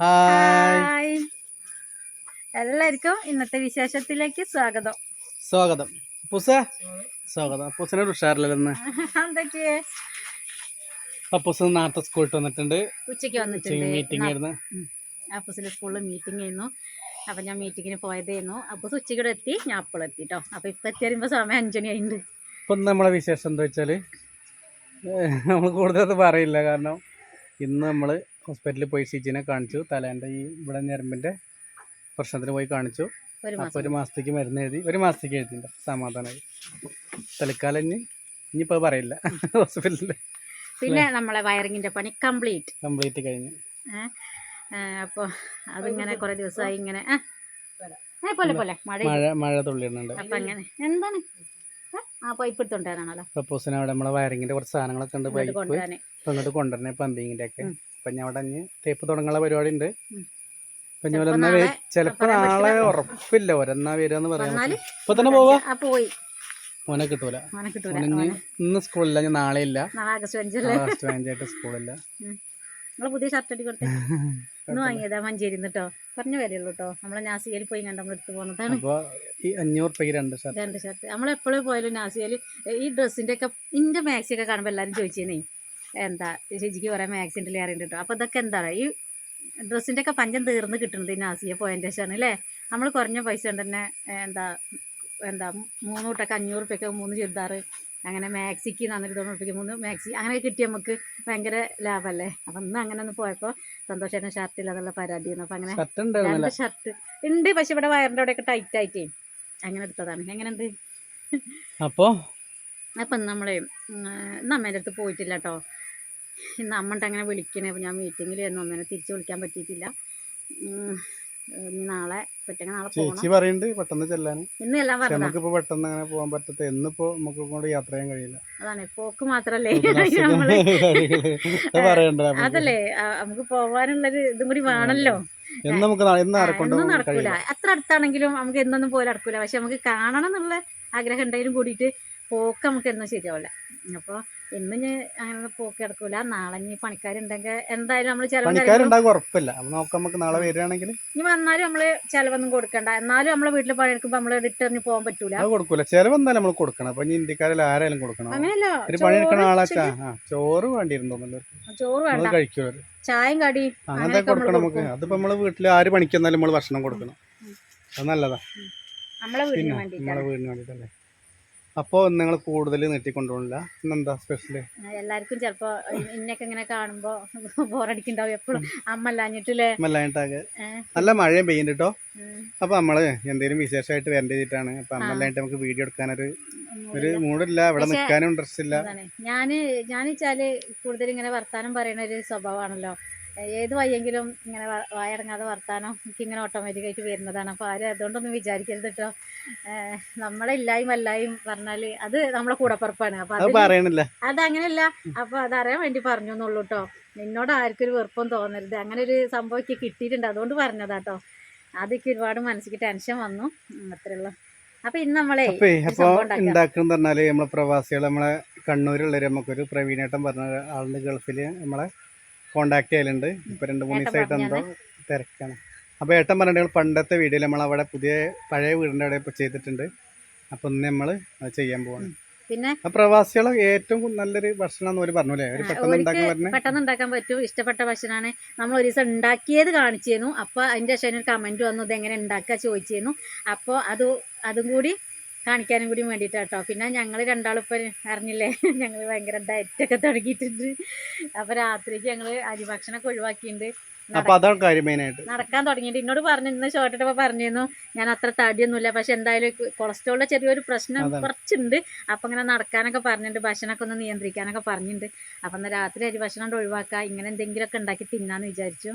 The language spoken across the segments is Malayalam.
ഹായ് ഹായ് എല്ലാവർക്കും ഇന്നത്തെ വിശേഷത്തിലേക്ക് സ്വാഗതം. സ്വാഗതം അപ്പൂസ. സ്വാഗതം. അപ്പൂസിനോട് ഉഷാറില്ലെന്ന് എന്തൊക്കെയേ അപ്പൂസ് നേരത്തെ സ്കൂളിൽ വന്നിട്ടുണ്ട്. ഉച്ചയ്ക്ക് വന്നിട്ടുണ്ട്. മീറ്റിംഗ് ആയിരുന്നു. അപ്പൂസിന്റെ സ്കൂളിൽ മീറ്റിംഗ് ആയിരുന്നു. അപ്പം ഞാൻ മീറ്റിങ്ങിന് പോയതായിരുന്നു. അപ്പൂസ് ഉച്ചയ്ക്കൂടെ എത്തി, ഞാൻ അപ്പോൾ എത്തി കേട്ടോ. അപ്പം ഇപ്പം എത്തി വരുമ്പോൾ സമയം 5 മണിയായിട്ടുണ്ട്. ഇപ്പം നമ്മളെ വിശേഷം എന്താ വെച്ചാൽ നമ്മൾ കൂടുതലത് പറയില്ല. കാരണം ഇന്ന് നമ്മൾ ഹോസ്പിറ്റലിൽ പോയി സിജിനെ കാണിച്ചു. തലേൻ്റെ ഈ ഇവിടെ ഞരമ്പിൻ്റെ പ്രശ്നത്തിന് പോയി കാണിച്ചു. അപ്പോൾ ഒരു മാസത്തേക്ക് മരുന്ന് എഴുതി. ഒരു മാസത്തേക്ക് എഴുതിയിട്ടുണ്ട്. സമാധാനമായി. തൽക്കാലം ഇനിയിപ്പോൾ പറയില്ല ഹോസ്പിറ്റലിൽ. പിന്നെ നമ്മളെ വയറിങ്ങിൻ്റെ പണി കംപ്ലീറ്റ് കഴിഞ്ഞു. അപ്പോൾ അതിങ്ങനെ കുറേ ദിവസമായി ഇങ്ങനെ പോലെ മഴ തുള്ളിയിടുന്നുണ്ട്. അപ്പം അങ്ങനെ എന്താണ് പൈപ്പ് എടുത്തോണ്ടാണല്ലോ. പ്രപ്പോസിന് അവിടെ നമ്മളെ വയറിങ്ങിന്റെ കുറച്ച് സാധനങ്ങളൊക്കെ ഉണ്ട്. പൈപ്പ് ഇങ്ങോട്ട് കൊണ്ടുവരണേ, പമ്പിങ്ങിന്റെ ഒക്കെ. അപ്പൊ ഞാൻ അവിടെ തേപ്പ് തുടങ്ങാനുള്ള പരിപാടി ഉണ്ട്. അപ്പൊ ഞാൻ ചിലപ്പോ നാളെ ഉറപ്പില്ല, ഒരെന്നാ വരാന്ന് പറയാം. ഇപ്പൊ തന്നെ പോവാ. മോനെ കിട്ടൂല. ഇന്ന് സ്കൂളില്ല, ഞാൻ നാളെ ഇല്ല. ആഗസ്റ്റ് 5 സ്കൂളില്ല. പുതിയ ഷർട്ട് അടി കൊടുത്തേ ഇന്ന് വാങ്ങിയതാ മഞ്ചേരി കേട്ടോ. പറഞ്ഞ വിലയുള്ളൂ കേട്ടോ. നമ്മളെ നാസികയിൽ പോയി കണ്ട് നമ്മൾ എടുത്ത് പോകുന്നതാണ്. ഈ 500 രൂപയ്ക്ക് രണ്ട് ഷർട്ട്. നമ്മളെപ്പോഴും പോയാലും നാസികയിൽ ഈ ഡ്രസ്സിന്റെ ഒക്കെ ഇന്റെ മാക്സി ഒക്കെ കാണുമ്പോൾ എല്ലാവരും ചോദിച്ചേനേ എന്താ ചേച്ചിക്ക് കുറെ മാക്സി ഉണ്ടല്ലേ അറിയുന്നുണ്ട് കേട്ടോ. അപ്പോൾ ഇതൊക്കെ എന്താണ് ഈ ഡ്രസ്സിന്റെ ഒക്കെ പഞ്ചം തീർന്ന് കിട്ടുന്നത് ഈ നാസിക പോയതിൻ്റെ ശേഷമാണ് അല്ലേ. നമ്മൾ കുറഞ്ഞ പൈസ കൊണ്ട് തന്നെ എന്താ 3 കൂട്ടൊക്കെ 500 രൂപയ്ക്ക് 3 ചുരിദാർ, അങ്ങനെ മാക്സിക്ക് 490 രൂപയ്ക്ക് 3 മാക്സി അങ്ങനെയൊക്കെ കിട്ടി നമുക്ക് ഭയങ്കര ലാഭമല്ലേ. അപ്പം ഇന്ന് അങ്ങനെ ഒന്ന് പോയപ്പോൾ സന്തോഷേട്ടൻ ഷർട്ട് ഇല്ലാതുള്ള പരാതിയായിരുന്നു. അപ്പം അങ്ങനെ 2 ഷർട്ട് ഉണ്ട്. പക്ഷെ ഇവിടെ വയറിൻ്റെ അവിടെയൊക്കെ ടൈറ്റ് ആയിട്ടേ അങ്ങനെ എടുത്തതാണ്. എങ്ങനെയുണ്ട്? അപ്പം നമ്മൾ ഇന്ന് അമ്മേൻ്റെ അടുത്ത് പോയിട്ടില്ല കേട്ടോ. ഇന്ന് അമ്മണ്ട് അങ്ങനെ വിളിക്കണേ. അപ്പം ഞാൻ മീറ്റിങ്ങിൽ വന്നു. അമ്മേനെ തിരിച്ച് വിളിക്കാൻ പറ്റിയിട്ടില്ല. നാളെ പറയുന്നുണ്ട് പെട്ടെന്ന് ചെല്ലാൻ. ഇന്ന് എല്ലാം നമുക്കിപ്പോ പെട്ടെന്ന് അങ്ങനെ പോകാൻ പറ്റത്ത. എന്നിപ്പോ നമുക്ക് കൊണ്ട് യാത്ര ചെയ്യാൻ കഴിയില്ല. അതാണ് പോക്ക് മാത്രല്ലേ അതല്ലേ നമുക്ക് പോവാനുള്ളൊരു ഇതും കൂടി വേണല്ലോ. ഒന്നും നടക്കൂല. എത്ര അടുത്താണെങ്കിലും നമുക്ക് എന്നൊന്നും പോലെ നടക്കൂല. പക്ഷെ നമുക്ക് കാണണം എന്നുള്ള ആഗ്രഹം ഉണ്ടെങ്കിലും കൂടിയിട്ട് പോക്ക് നമുക്ക് എന്നും ശരിയാവില്ല. അപ്പോൾ ഇന്ന് അങ്ങനെ പോക്ക് കിടക്കൂല. നാളെ പണിക്കാരുണ്ടെങ്കിൽ എന്തായാലും നമ്മൾ നാളെ വരികയാണെങ്കിൽ ഇനി വന്നാലും നമ്മള് ചെലവൊന്നും കൊടുക്കണ്ട. എന്നാലും നമ്മളെ വീട്ടിൽ പണിയെടുക്കുമ്പോൾ നമ്മള് റിട്ടേൺ പോകാൻ പറ്റൂല. ചെലവ് എന്തായാലും നമ്മൾ കൊടുക്കണം. അപ്പൊ ഇന്ത്യക്കാരിൽ ആരായാലും കൊടുക്കണം. അങ്ങനെയല്ല, ചോറ് വേണ്ടിയിരുന്നു. ചോറ് വേണ്ട, കഴിക്കൂല, ചായയും കടി അങ്ങനത്തെ കൊടുക്കണം നമുക്ക്. അതിപ്പോ നമ്മളെ വീട്ടിൽ ആര് പണിക്കെന്നാലും നമ്മൾ ഭക്ഷണം കൊടുക്കണം. അത് നല്ലതാ, നമ്മളെ വീടിന് വേണ്ടിട്ടല്ലേ. അപ്പോൾ നിങ്ങൾ കൂടുതൽ നീട്ടിക്കൊണ്ടുപോകില്ല. ഇന്നെന്താ സ്പെഷ്യല്? എല്ലാവർക്കും ചിലപ്പോ ഇന്നൊക്കെ ഇങ്ങനെ കാണുമ്പോ ബോറടിക്കുണ്ടാവും എപ്പോഴും. അമ്മല്ലാഞ്ഞിട്ടില്ലേ? അമ്മല്ലാഞ്ഞിട്ടാകെ നല്ല മഴയും പെയ്യുന്നുണ്ട് കേട്ടോ. അപ്പൊ നമ്മള് എന്തെങ്കിലും വിശേഷമായിട്ട് വരേണ്ടിട്ടാണ്. അപ്പൊ അമ്മല്ലായിട്ട് നമുക്ക് വീഡിയോ എടുക്കാനൊരു മൂടില്ല, ഇവിടെ നിൽക്കാനും ഇൻട്രസ്റ്റ് ഇല്ല. ഞാൻ വെച്ചാല് കൂടുതൽ ഇങ്ങനെ വർത്താനം പറയുന്ന ഒരു സ്വഭാവമാണല്ലോ. ഏത് വയ്യെങ്കിലും ഇങ്ങനെ വായടങ്ങാതെ വർത്താനം എനിക്കിങ്ങനെ ഓട്ടോമാറ്റിക്കായിട്ട് വരുന്നതാണ്. അപ്പോൾ ആരും അതുകൊണ്ടൊന്നും വിചാരിക്കരുത് കേട്ടോ. നമ്മളെ ഇല്ലായും വല്ലായും പറഞ്ഞാല് അത് നമ്മളെ കൂടപ്പുറപ്പാണ്. അപ്പൊ അതങ്ങനെയല്ല. അപ്പൊ അതറിയാൻ വേണ്ടി പറഞ്ഞു എന്നുള്ളൂ കേട്ടോ. നിന്നോട് ആർക്കും ഒരു വെറുപ്പം തോന്നരുത്. അങ്ങനെ ഒരു സംഭവമൊക്കെ കിട്ടിയിട്ടുണ്ട്, അതുകൊണ്ട് പറഞ്ഞതാട്ടോ. അതൊക്കെ ഒരുപാട് മനസ്സിക്ക് ടെൻഷൻ വന്നു, അത്രയുള്ളൂ. അപ്പൊ ഇന്ന് നമ്മളെ ഉണ്ടാക്കുന്ന പറഞ്ഞാല് നമ്മളെ പ്രവാസികൾ, നമ്മളെ കണ്ണൂരുള്ളവര്, നമുക്കൊരു പ്രവീണേട്ടൻ പറഞ്ഞ ആളുടെ ഗൾഫില് നമ്മളെ കോണ്ടാക്ട് ചെയ്യലുണ്ട്. ഇപ്പൊ 2-3 ദിവസമായിട്ട് എന്തോ തിരക്കാണ്. അപ്പൊ ഏട്ടൻ പറഞ്ഞിട്ട് പണ്ടത്തെ വീഡിയോയിൽ നമ്മൾ അവിടെ പഴയ വീടിന്റെ അവിടെ ഇപ്പൊ ചെയ്തിട്ടുണ്ട്. അപ്പൊ ഇന്ന് നമ്മള് അത് ചെയ്യാൻ പോവാണ്. പിന്നെ പ്രവാസികളെ ഏറ്റവും നല്ലൊരു ഭക്ഷണം പറഞ്ഞു അല്ലേ. പെട്ടെന്ന് ഉണ്ടാക്കാൻ പറ്റും, ഇഷ്ടപ്പെട്ട ഭക്ഷണമാണ്. നമ്മൾ ഒരു ദിവസം ഉണ്ടാക്കിയത് കാണിച്ചിരുന്നു. അപ്പൊ അതിന്റെ ശേഷം ഒരു കമന്റ് വന്നു, ഇതെങ്ങനെ ഉണ്ടാക്കുക ചോദിച്ചിരുന്നു. അപ്പോൾ അതും കൂടി കാണിക്കാനും കൂടി വേണ്ടിയിട്ടാട്ടോ. പിന്നെ ഞങ്ങൾ രണ്ടാളിപ്പോൾ അറിഞ്ഞില്ലേ, ഞങ്ങൾ ഭയങ്കര ഡയറ്റൊക്കെ തുടങ്ങിയിട്ടുണ്ട്. അപ്പോൾ രാത്രിക്ക് ഞങ്ങൾ അരിഭക്ഷണമൊക്കെ ഒഴിവാക്കിയിട്ടുണ്ട്, നടക്കാൻ തുടങ്ങിയിട്ട്. എന്നോട് പറഞ്ഞു, ഇന്ന് ഷോർട്ടിട്ടപ്പോൾ പറഞ്ഞിരുന്നു ഞാൻ അത്ര തടിയൊന്നുമില്ല, പക്ഷെ എന്തായാലും കൊളസ്ട്രോളിൻ്റെ ചെറിയൊരു പ്രശ്നം കുറച്ചുണ്ട്. അപ്പം ഇങ്ങനെ നടക്കാനൊക്കെ പറഞ്ഞിട്ടുണ്ട്, ഭക്ഷണമൊക്കെ ഒന്ന് നിയന്ത്രിക്കാനൊക്കെ പറഞ്ഞിട്ടുണ്ട്. അപ്പം എന്നാൽ രാത്രി അരിഭക്ഷണം ഒഴിവാക്കുക, ഇങ്ങനെ എന്തെങ്കിലുമൊക്കെ ഉണ്ടാക്കി തിന്നാന്ന് വിചാരിച്ചു.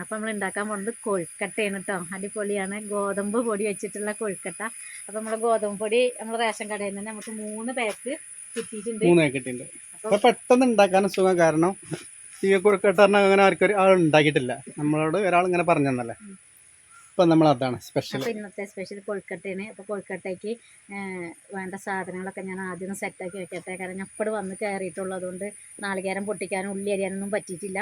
അപ്പം നമ്മൾ ഉണ്ടാക്കാൻ പോകുന്നത് കൊഴുക്കട്ടയാണ് കേട്ടോ. അടിപൊളിയാണ്, ഗോതമ്പ് പൊടി വെച്ചിട്ടുള്ള കൊഴുക്കട്ട. അപ്പം നമ്മൾ ഗോതമ്പ് പൊടി നമ്മൾ റേഷൻ കടയിൽ നിന്ന് നമുക്ക് 3 പാക്ക് കിട്ടിയിട്ടുണ്ട്. അപ്പോൾ പെട്ടെന്ന് ഉണ്ടാക്കാനും സുഖം. കാരണം ഈ കൊഴുക്കട്ട അങ്ങനെ ആർക്കും ആൾ ഉണ്ടാക്കിയിട്ടില്ല. നമ്മളോട് ഒരാൾ ഇങ്ങനെ പറഞ്ഞു തന്നല്ലേ. അപ്പം നമ്മൾ അതാണ് സ്പെഷ്യൽ. അപ്പോൾ ഇന്നത്തെ സ്പെഷ്യൽ കൊഴുക്കട്ടയാണ്. അപ്പോൾ കൊഴുക്കട്ടയ്ക്ക് വേണ്ട സാധനങ്ങളൊക്കെ ഞാൻ ആദ്യം സെറ്റാക്കി വെക്കട്ടെ. കാരണം ഞാൻ ഇപ്പോൾ വന്ന് കയറിയിട്ടുള്ളൂ. അതുകൊണ്ട് നാളികേരം പൊട്ടിക്കാനും ഉള്ളി അരിയാനൊന്നും പറ്റിയിട്ടില്ല.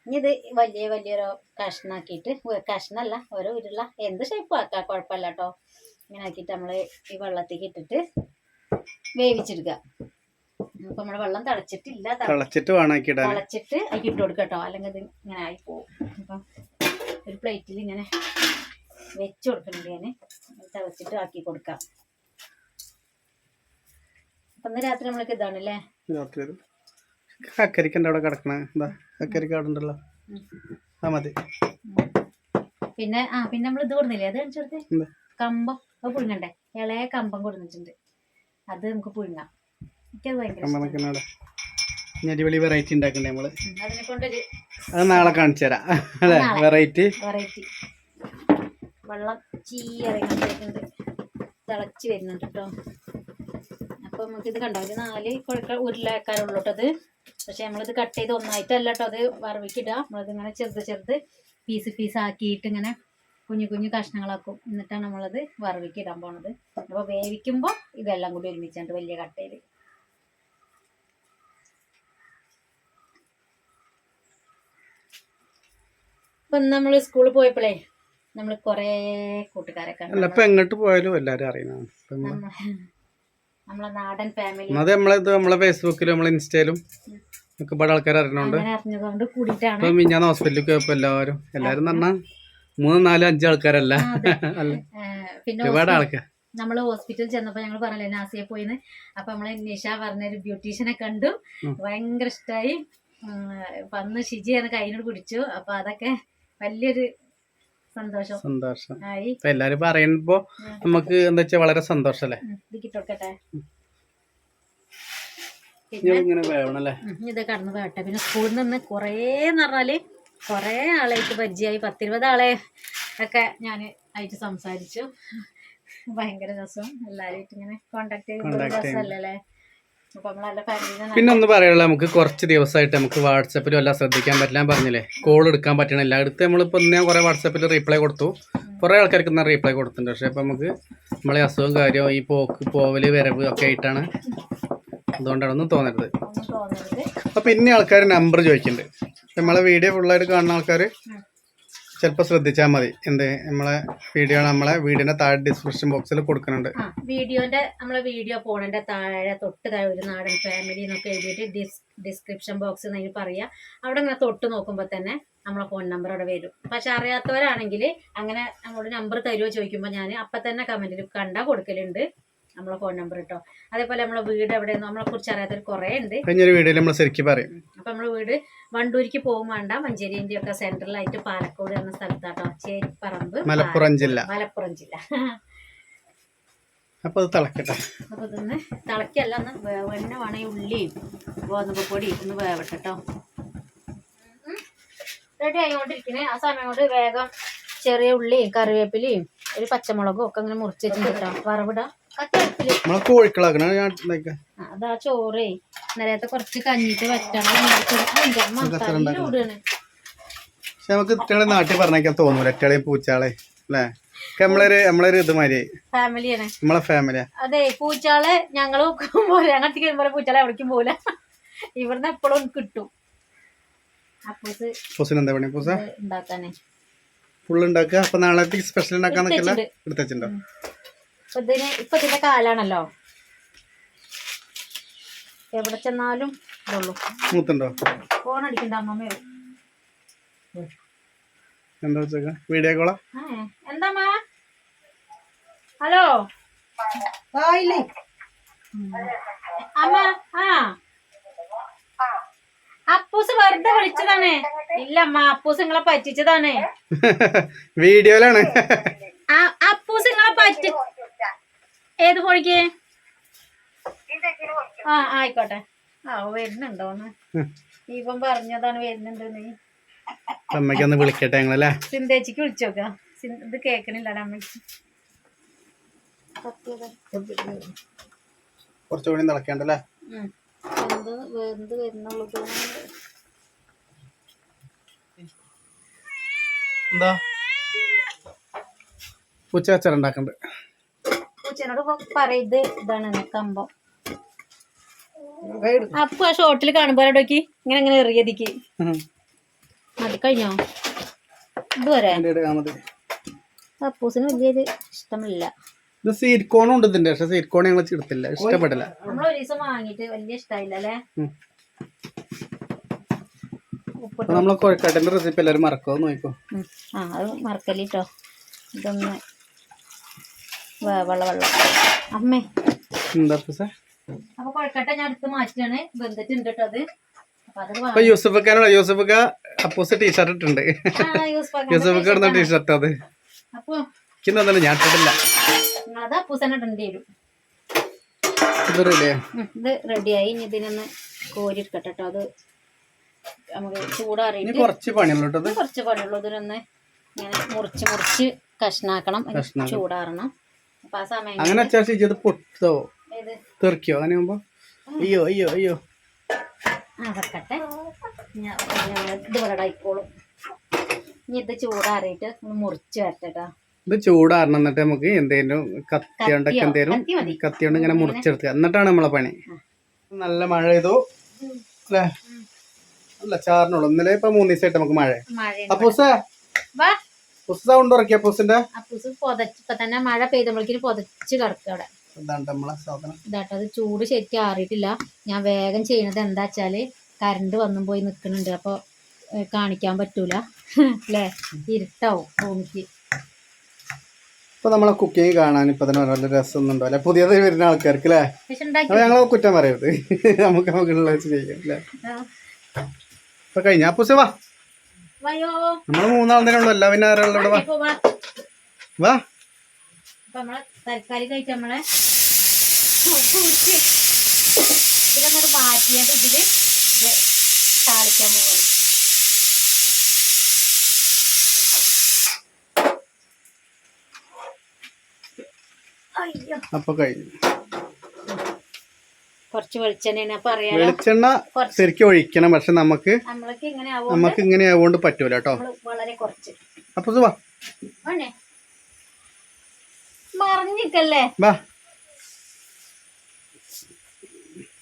ഇനി ഇത് വലിയൊരു കഷ്ണാക്കിയിട്ട്, കഷ്ണല്ല ഓരോ ഉരുള എന്ത് ഷേപ്പ് ആക്കാം, കുഴപ്പമില്ല കേട്ടോ. ഇങ്ങനെ ആക്കിയിട്ട് നമ്മൾ ഈ വെള്ളത്തേക്ക് ഇട്ടിട്ട് വേവിച്ചെടുക്കുക. അപ്പൊ നമ്മുടെ വെള്ളം തിളച്ചിട്ടില്ല, തിളച്ചിട്ട് വേണം തിളച്ചിട്ട് അതിൽ ഇട്ട് കൊടുക്കുക കേട്ടോ, അല്ലെങ്കിൽ ഇത് ഇങ്ങനെ ആയി പോകും. അപ്പം ഒരു പ്ലേറ്റിൽ ഇങ്ങനെ വെച്ച് കൊടുക്കുന്നുണ്ട് ഞാൻ, തിളച്ചിട്ട് ആക്കി കൊടുക്കാം. അപ്പൊ ഇന്ന് രാത്രി നമ്മൾക്ക് ഇതാണല്ലേ കക്കരിക്കൻ്റെ അവിടെ കിടക്കണ, എന്താ കക്കരിക്ക അവിടെ ഉണ്ടല്ലോ, ആ മതി. പിന്നെ നമ്മൾ ഇത് കൊടുന്നില്ലേ, അത് കാണിച്ചെടുത്ത് കമ്പം, അത് പുഴുങ്ങണ്ടേ, ഇളയ കമ്പം കൊടുത്തിട്ടുണ്ട്, അത് നമുക്ക് പുഴുങ്ങാം. എനിക്കത് ഭയങ്കര അടിപൊളി വെറൈറ്റി ഉണ്ടാക്കണ്ടേ നമ്മള്, അതിനെ കൊണ്ടൊരു അത് നാളെ കാണിച്ചു തരാം അല്ലേ. വെറൈറ്റി വെള്ളം ഇറങ്ങിയിട്ടുണ്ട്, തിളച്ച് വരുന്നുണ്ട് കേട്ടോ. അപ്പോൾ നമുക്കിത് കണ്ടോ, ഒരു 4 ഉരുളക്കാരുള്ളൂട്ടത്. പക്ഷെ നമ്മളിത് കട്ട് ചെയ്ത് ഒന്നായിട്ടല്ല കേട്ടോ അത് വറവിക്കിടുക. നമ്മളിതിങ്ങനെ ചെറുത് പീസ് ആക്കിയിട്ട് ഇങ്ങനെ കുഞ്ഞു കഷ്ണങ്ങളാക്കും. എന്നിട്ടാണ് നമ്മളത് വറവിക്കിടാൻ പോണത്. അപ്പോൾ വേവിക്കുമ്പോൾ ഇതെല്ലാം കൂടി ഒരുമിച്ചുണ്ട് വലിയ കട്ടയിൽ. ഇപ്പം നമ്മൾ സ്കൂളിൽ പോയപ്പോഴേ നമ്മൾ കുറേ കൂട്ടുകാരൊക്കെ എങ്ങോട്ട് പോയാലും എല്ലാവരും അറിയണം. നമ്മളെ നാടൻ ഫാമിലി അത് നമ്മളെ ഫേസ്ബുക്കിലും നമ്മളെ ഇൻസ്റ്റയിലും ഒക്കെ ഒരുപാട് ആൾക്കാർ അറിഞ്ഞതുകൊണ്ട് കൂടിയിട്ടാണ്. മിഞ്ഞാന്ന് ഹോസ്പിറ്റലിൽ പോയപ്പോൾ എല്ലാവരും പറഞ്ഞാൽ 3, 4, 5 ആൾക്കാരല്ല, പിന്നെ ഒരുപാട് ആൾക്കാർ. നമ്മൾ ഹോസ്പിറ്റലിൽ ചെന്നപ്പോൾ ഞങ്ങൾ പറഞ്ഞില്ലേ നാസിയെ പോയിന്ന്. അപ്പൊ നമ്മള് നിഷ പറഞ്ഞൊരു ബ്യൂട്ടീഷ്യനെ കണ്ടു, ഭയങ്കര ഇഷ്ടമായി. അന്ന് ഷിജിയാണ് കൈനോട് പിടിച്ചു. അപ്പൊ അതൊക്കെ വലിയൊരു സന്തോഷം ആയി. എല്ലാരും പറയുമ്പോ നമുക്ക് എന്താ വെച്ചാ വളരെ സന്തോഷല്ലേ. ഇത് കിട്ടോട്ടെ, ഇത് കടന്ന് വേട്ടെ. പിന്നെ സ്കൂളിൽ നിന്ന് കുറേന്ന് പറഞ്ഞാല് കുറേ ആളായിട്ട് പരിചയമായി, 10-20 ആളെ ഒക്കെ ഞാൻ ആയിട്ട് സംസാരിച്ചു. ഭയങ്കര രസം, എല്ലാവരുമായിട്ട് ഇങ്ങനെ കോണ്ടാക്ട് ചെയ്യുമ്പോൾ രസമല്ലേ. പിന്നെ ഒന്ന് പറയാനുള്ള, നമുക്ക് കുറച്ച് ദിവസമായിട്ട് നമുക്ക് വാട്സാപ്പിലും എല്ലാം ശ്രദ്ധിക്കാൻ പറ്റില്ല പറഞ്ഞില്ലേ, കോൾ എടുക്കാൻ പറ്റണില്ല. അടുത്ത് നമ്മളിപ്പോൾ ഞാൻ കുറേ വാട്സാപ്പിൽ റീപ്ലൈ കൊടുത്തു, കുറേ ആൾക്കാർക്ക് ഇന്ന് റീപ്ലൈ കൊടുത്തിട്ടുണ്ട്. പക്ഷേ ഇപ്പം നമുക്ക് നമ്മളെ അസുഖം കാര്യമോ ഈ പോവല് വരവ് ഒക്കെ ആയിട്ടാണ്, അതുകൊണ്ടാണൊന്നും തോന്നരുത്. അപ്പം പിന്നെ ആൾക്കാർ നമ്പർ ചോദിക്കുന്നുണ്ട്. നമ്മളെ വീഡിയോ ഫുള്ളായിട്ട് കാണുന്ന ആൾക്കാർ ചിലപ്പോൾ ശ്രദ്ധിച്ചാൽ മതി. നമ്മളെ വീഡിയോന്റെ താഴെ ഡിസ്ക്രിപ്ഷൻ ബോക്സിൽ കൊടുക്കുന്നുണ്ട്. നമ്മളെ വീഡിയോ പോണതിന്റെ താഴെ തൊട്ട് താഴെ ഒരു നാടൻ ഫാമിലി എന്നൊക്കെ എഴുതിയിട്ട് ഡിസ്ക്രിപ്ഷൻ ബോക്സ് എന്ന് പറയാ. അവിടെ ഇങ്ങനെ തൊട്ട് നോക്കുമ്പോൾ തന്നെ നമ്മളെ ഫോൺ നമ്പർ അവിടെ വരും. പക്ഷെ അറിയാത്തവരാണെങ്കിൽ അങ്ങനെ നമ്മളോട് നമ്പർ തരുമോ ചോദിക്കുമ്പോൾ ഞാൻ അപ്പം തന്നെ കമന്റിൽ കണ്ടാ കൊടുക്കലുണ്ട് നമ്മളെ ഫോൺ നമ്പർ കേട്ടോ. അതേപോലെ നമ്മളെ വീട് എവിടെയെന്ന് നമ്മളെ കുറിച്ച് അറിയാത്തവർ കുറേ ഉണ്ട്. അപ്പൊ നമ്മളെ വീട് വണ്ടൂരിക്ക് പോകും വേണ്ട, മഞ്ചേരിന്റെ ഒക്കെ സെൻട്രലായിട്ട് പാലക്കോട് എന്ന സ്ഥലത്താട്ടോ, ചേരിപ്പറമ്പ്, മലപ്പുറം ജില്ല. അപ്പൊ തിളക്കട്ടെ. അപ്പൊ ഇതൊന്ന് തിളക്കല്ല, ഒന്ന് വേവന്നെ വേണം. ഈ ഉള്ളിയും ഗോതമ്പ് പൊടി ഒന്ന് വേവട്ടെ കേട്ടോ. റെഡി ആയിക്കൊണ്ടിരിക്കണേ. ആ സമയം കൊണ്ട് വേഗം ചെറിയ ഉള്ളിയും കറിവേപ്പിലയും ഒരു പച്ചമുളകും ഒക്കെ അങ്ങനെ മുറിച്ച് വെച്ചിട്ട് കേട്ടോ വറവിടാം. അതാ ചോറേ നേരത്തെ കുറച്ച് കഞ്ഞിട്ട് വറ്റണം. നാട്ടിൽ പറഞ്ഞേക്കാൻ തോന്നൂല, എറ്റളെയും പൂച്ചാളെ അല്ലേ, നമ്മളൊരു ഇതുമാതിരി ഫാമിലിയാണ്, നമ്മളെ ഫാമിലിയാ. അതെ, പൂച്ചാളെ ഞങ്ങള് അങ്ങനത്തേക്ക് വരുമ്പോൾ പൂച്ചാളെ എവിടേക്കും പോല, ഇവിടുന്ന് എപ്പോഴും കിട്ടും. എന്താ പണി പൂസ ഉണ്ടാക്കാനേ ഫുള്ള് ഉണ്ടാക്കുക. അപ്പൊ നാളെ സ്പെഷ്യൽ ഉണ്ടാക്കാന്നൊക്കെ എടുത്തുണ്ടോ? ഇപ്പൊ ഇതിന്റെ കാലാണല്ലോ, എവിടെ ചെന്നാലും ഇതുള്ളൂ. മൂത്തുണ്ടോ? ഫോൺ അടിക്കണ്ട അമ്മമ്മ. എന്താ വീഡിയോ കോളാ? എന്താ ഹലോ അമ്മ. അപ്പൂസ് വെറുതെ വിളിച്ചതാണ്. ഇല്ല അമ്മ, അപ്പൂസ് നിങ്ങളെ പറ്റിച്ചതാണ്. വീഡിയോയിലാണ്. അപ്പൂസ് നിങ്ങളെ ഏത് ഫോണിക്ക്? ആയിക്കോട്ടെ. വരുന്നുണ്ടോന്ന് ഇവൻ പറഞ്ഞതാണ്, വരുന്നുണ്ട്. നീ അമ്മയ്ക്കൊന്ന് വിളിക്കട്ടെ ഞങ്ങളല്ലേ. സിന്തേച്ചിക്ക് വിളിച്ചോക്ക, ഇത് കേക്കണില്ല അമ്മയ്ക്ക്. കുറച്ചുകൂടി തിളക്കണ്ടല്ലേ? എന്ത് വരുന്നുള്ളൂ. എന്താ ഉച്ചക്കച്ചറ ഉണ്ടാക്കണ്ട്. പൂച്ചനോട് പറയത് ഇതാണ് കമ്പം. അപ്പൊ ആ ഷോട്ടിൽ കാണുമ്പോ ഇങ്ങനെ എറിയതിക്ക് മതി കഴിഞ്ഞോ ഇതുവരെ മതി. അപ്പൂസിന് വലിയൊരു ഇഷ്ടമില്ല. ഇത് സ്വീറ്റ് കോണും ഉണ്ട് ഇതിന്റെ, പക്ഷെ സ്വീറ്റ് കോൺ ഞങ്ങൾ എടുത്തില്ല, ഇഷ്ടപ്പെടില്ല. നമ്മൾ ഒരു ദിവസം വാങ്ങിയിട്ട് വലിയ ഇഷ്ടമായില്ല അല്ലേ. നമ്മളെ കൊഴക്കാട്ടിന്റെ റെസിപ്പി എല്ലാവരും മറക്കോ നോക്കോ. അത് മറക്കല്ലിട്ടോ. ഇതൊന്ന് വെള്ളം അമ്മേ എന്താ അപ്പൊ കൊഴക്കട്ട ഞാൻ അടുത്ത് മാറ്റിയാണ് വെന്തിട്ടുണ്ട് കേട്ടോ. അത് അപ്പൊ യൂസഫക്ക അപ്പൂസ് ടീഷർട്ട് ഇട്ടുണ്ട്. യൂസഫക്ക ഇടുന്ന ടീഷർട്ട് അത് അപ്പൊ ഞാൻ ഇട്ടിട്ടില്ല. അത് അപ്പൂസന്നെ ഇടേണ്ടി വരും. ഇത് റെഡിയായി. ഇനി ഇതിനൊന്ന് കോരി എടുക്കട്ടെ കേട്ടോ. അത് നമുക്ക് ചൂടാറിയിട്ട് കുറച്ച് പണിയുള്ളൂ. കുറച്ച് പണിയുള്ളൂ. ഇതിനൊന്ന് ഇങ്ങനെ മുറിച്ച് കഷ്ണാക്കണം, ചൂടാറണം. അപ്പൊ ആ സമയം അങ്ങനെ പൊട്ടോ തെറിക്കോ അങ്ങനെ ആകുമ്പോ അയ്യോ അതൊക്കട്ടെ. ഇത് ഇവിടെ ആയിക്കോളും. ഇനി ഇത് ചൂടാറിയിട്ട് മുറിച്ച് വരട്ടെട്ടോ. ഇത് ചൂടാറണം. എന്നിട്ട് നമുക്ക് എന്തേലും കത്തിയോണ്ടൊക്കെ കത്തിയോണ്ട് ഇങ്ങനെ മുറിച്ചെടുക്കുക. എന്നിട്ടാണ് നമ്മളെ പണി. നല്ല മഴ പെയ്തു അല്ലേ? അല്ല ചാറിനുള്ളൂ. ഇന്നലെ ഇപ്പൊ 3 ദിവസമായിട്ട് നമുക്ക് മഴ. അപ്പൂസ സൗണ്ട് ഉറക്കിയ അപ്പൂസിന്റെ ഇപ്പൊ തന്നെ മഴ പെയ്തപ്പോഴേക്കും പൊതച്ച് കിടക്കുക അവിടെ. ഇതാട്ടോ അത് ചൂട് ശരിക്കും ആറിയിട്ടില്ല. ഞാൻ വേഗം ചെയ്യണത് എന്താ വെച്ചാല് കറണ്ട് വന്നും പോയി നിക്കണുണ്ട്. അപ്പൊ കാണിക്കാൻ പറ്റൂല അല്ലേ, ഇരുട്ടാവും ഭൂമിക്ക്. ഇപ്പൊ നമ്മളെ കുക്കിങ് കാണാൻ ഇപ്പൊ തന്നെ നല്ല രസമൊന്നും ഉണ്ടാവില്ല പുതിയത് വരുന്ന ആൾക്കാർക്ക് അല്ലേ. ഞങ്ങളെ കുറ്റം പറയരുത്, നമുക്ക് ചെയ്യാം അല്ലേ. ഇപ്പൊ കഴിഞ്ഞ അപ്പൂസ വാ, നമ്മള് 3 ആൾ തന്നെ ഉള്ളു. എല്ലാ പിന്നെ ആരാളുടെ വാ വാ. തൽക്കാലം കഴിച്ച് നമ്മളെ ഇതിലങ്ങോട്ട് മാറ്റിയാണ്ട് ഇതില് ഇത് താളിക്കാൻ പോകണം. അപ്പൊ കഴിഞ്ഞു. കുറച്ച് വെളിച്ചെണ്ണ പറയാ. വെളിച്ചെണ്ണ ശരിക്കും ഒഴിക്കണം, പക്ഷെ നമുക്ക് ഇങ്ങനെ ആവുകൊണ്ട് പറ്റൂല കേട്ടോ. വളരെ കുറച്ച്. അപ്പൊ വാ മറിഞ്ഞിട്ടല്ലേ വാ.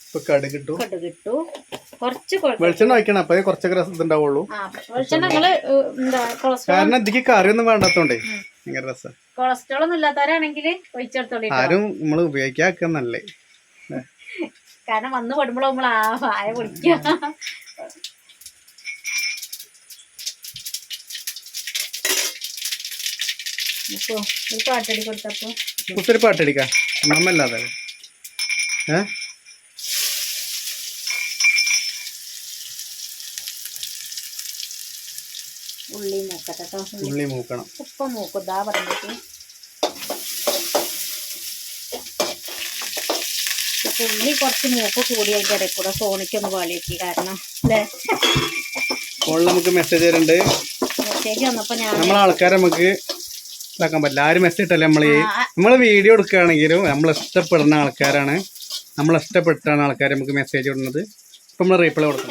ഇപ്പൊ കടുകിട്ടു. കുറച്ച് വെളിച്ചെണ്ണ ഒഴിക്കണം, അപ്പൊ കുറച്ചൊക്കെ രസം ഉണ്ടാവുള്ളൂ. കാരണം ഇതിക്ക് കറിയൊന്നും വേണ്ടാത്തോണ്ടേ ഭയങ്കര രസം. കൊളസ്ട്രോൾ ഒന്നും ഇല്ലാത്തവരാണെങ്കിൽ ഒഴിച്ചെടുത്തോളൂ. ആരും നമ്മള് ഉപയോഗിക്കാന്നല്ലേ, കാരണം വന്ന് പെടുമ്പോൾ നമ്മൾ ആ വായ പൊളിക്കുക. ഒരു പാട്ടടി കൊടുത്തപ്പോ ഒരു പാട്ടടിക്ക നമ്മല്ലാതെ ഉള്ളി മൂക്കട്ടെ. ഉള്ളി മൂക്കണം. ഉപ്പ മൂക്കും ദാ പറഞ്ഞിട്ട്. ഉള്ളി കുറച്ച് മൂപ്പ് കൂടി അതിൻ്റെ ഇടയിൽ കൂടെ ഫോണിക്കൊന്ന് പാളിയൊക്കെ കാരണം അല്ലേ. ഫോണിൽ നമുക്ക് മെസ്സേജ് വരുന്നുണ്ട്. മെസ്സേജ് വന്നപ്പോ നമ്മളെ ആൾക്കാരെ നമുക്ക് ഇതാക്കാൻ പറ്റില്ല. ആരും മെസ്സേജ് ഇട്ടല്ലേ. നമ്മള് വീഡിയോ എടുക്കുകയാണെങ്കിലും നമ്മൾ ഇഷ്ടപ്പെടുന്ന ആൾക്കാരാണ്, നമ്മൾ ഇഷ്ടപ്പെട്ടാണ് ആൾക്കാർ നമുക്ക് മെസ്സേജ് ഇടുന്നത്. ഇപ്പൊ നമ്മൾ റീപ്ലൈ കൊടുക്കും.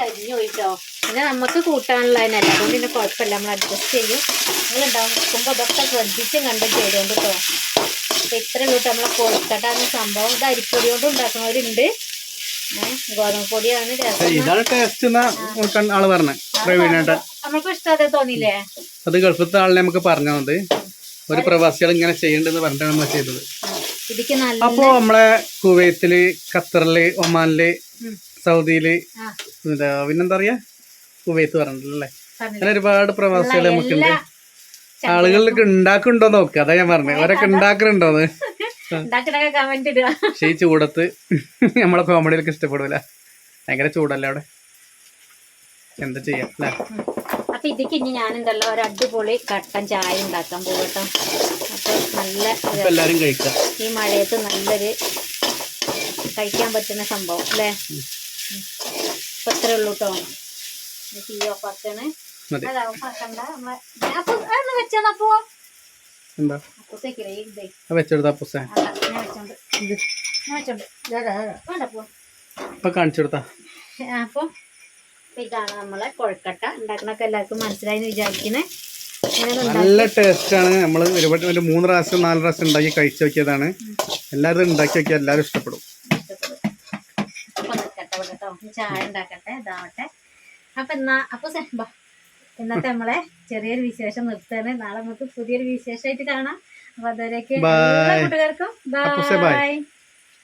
പിന്നെ നമുക്ക് കൂട്ടാനുള്ളതിനല്ല, അതുകൊണ്ട് പിന്നെ കുഴപ്പമില്ല, നമ്മൾ അഡ്ജസ്റ്റ് ചെയ്യും. നിങ്ങൾ ഉണ്ടാകുമ്പോൾ അതൊക്കെ ശ്രദ്ധിച്ചും കണ്ടും ചെയ്തോണ്ട് കേട്ടോ. അപ്പൊ ഇത്ര കൂട്ട് നമ്മളെ കൊഴുക്കട്ടാണ് സംഭവം. ഇത് അരിപ്പൊടി കൊണ്ട് ഉണ്ടാക്കുന്നവരുണ്ട്, ഗോതമ്പ് പൊടിയാണ് ഇതാണ് ടേസ്റ്റ് ആള് പറഞ്ഞത്. നമ്മൾക്ക് ഇഷ്ടം തോന്നിയില്ലേ? അത് ഗൾഫത്തെ ആളിനെ നമുക്ക് പറഞ്ഞു തന്നത്, ഒരു പ്രവാസികൾ ഇങ്ങനെ ചെയ്യണ്ടെന്ന് പറഞ്ഞിട്ടാണ് നമ്മൾ ചെയ്തത്. അപ്പൊ നമ്മളെ കുവൈത്തില്, ഖത്തറില്, ഒമാനില്, സൗദിയില്, പിന്നെന്താ പറയാ കുവൈത്ത് പറഞ്ഞിട്ടല്ലേ, അങ്ങനെ ഒരുപാട് പ്രവാസികൾ നമുക്കുണ്ട്. ആളുകൾക്ക് ഉണ്ടാക്കുന്നുണ്ടോ നോക്കുക, അതാ ഞാൻ പറഞ്ഞത്. അവരൊക്കെ ഉണ്ടാക്കുന്നുണ്ടോന്ന്. പക്ഷെ ഈ ചൂടത്ത് നമ്മളെ കോമഡിയിലൊക്കെ ഇഷ്ടപ്പെടൂല, ഭയങ്കര ചൂടല്ലേ അവിടെ, എന്താ ചെയ്യാം അല്ലേ. അപ്പൊ ഇതിക്ക് ഇനി ഞാനുണ്ടല്ലോ ഒരു അടിപൊളി കട്ടൻ ചായ ഉണ്ടാക്കാൻ പോകട്ടോ. അപ്പൊ നല്ല എല്ലാരും കഴിക്കാം. ഈ മഴയത്ത് നല്ലൊരു കഴിക്കാൻ പറ്റുന്ന സംഭവം അല്ലേ. ഇപ്പൊ ഇത്രേ ഉള്ളൂ കേട്ടോ. തീ ഓഫാക്കാണ്. അപ്പൊ ഇതാണ് നമ്മളെ കൊഴക്കട്ട. ഉണ്ടാക്കണൊക്കെ എല്ലാവർക്കും മനസ്സിലായി വിചാരിക്കണേ. നല്ല ടേസ്റ്റ് ആണ്. നമ്മൾ ഒരുപാട് 3 പ്രാവശ്യം 4 പ്രാവശ്യം ഉണ്ടാക്കി കഴിച്ചു നോക്കിയതാണ്. എല്ലാവരും ഉണ്ടാക്കി നോക്കിയാൽ എല്ലാവരും ഇഷ്ടപ്പെടും. ചായ ഉണ്ടാക്കട്ടെ, ഇതാവട്ടെ. അപ്പൊ എന്നാ അപ്പൊ ഇന്നത്തെ നമ്മളെ ചെറിയൊരു വിശേഷം നിർത്തുകയാണ്. നാളെ നമുക്ക് പുതിയൊരു വിശേഷമായിട്ട് കാണാം. അപ്പൊ അതുവരേക്ക് Bye. എല്ലാ കൂട്ടുകാർക്കും അപ്പുസേ bye. ബൈ.